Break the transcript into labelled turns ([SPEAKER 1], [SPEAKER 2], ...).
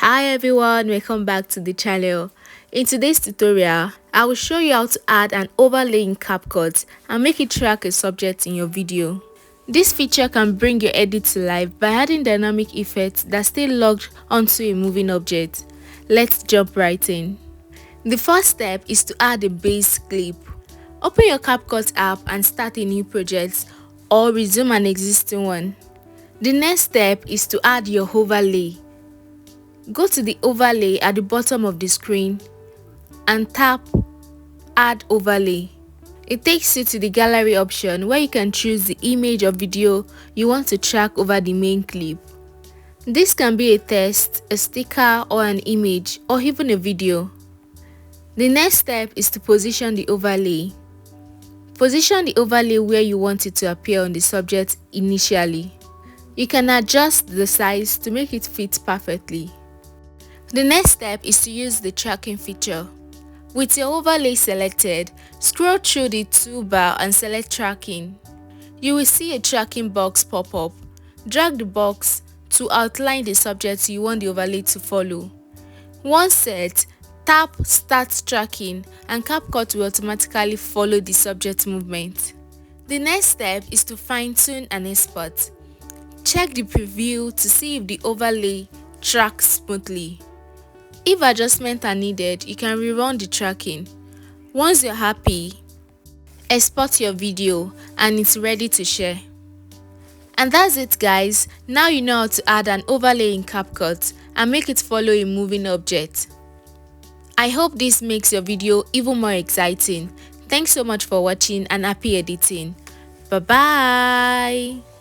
[SPEAKER 1] Hi everyone, welcome back to the channel. In today's tutorial, I will show you how to add an overlay in Capcut and make it track a subject in your video. This feature can bring your edit to life by adding dynamic effects that stay logged onto a moving object. Let's jump right in. The first step is to add a base clip. Open your Capcut app and start a new project or resume an existing one. The next step is to add your overlay. Go to the overlay at the bottom of the screen and tap Add Overlay. It takes you to the gallery option where you can choose the image or video you want to track over the main clip. This can be a text, a sticker, or an image, or even a video. The next step is to position the overlay. Position the overlay where you want it to appear on the subject initially. You can adjust the size to make it fit perfectly. The next step is to use the tracking feature. With your overlay selected, scroll through the toolbar and select tracking. You will see a tracking box pop up. Drag the box to outline the subject you want the overlay to follow. Once set, tap Start Tracking and Capcut will automatically follow the subject movement. The next step is to fine-tune and export. Check the preview to see if the overlay tracks smoothly. If adjustments are needed, you can rerun the tracking. Once you're happy, export your video and it's ready to share. And that's it guys, now you know how to add an overlay in Capcut and make it follow a moving object. I hope this makes your video even more exciting. Thanks so much for watching and happy editing. Bye bye!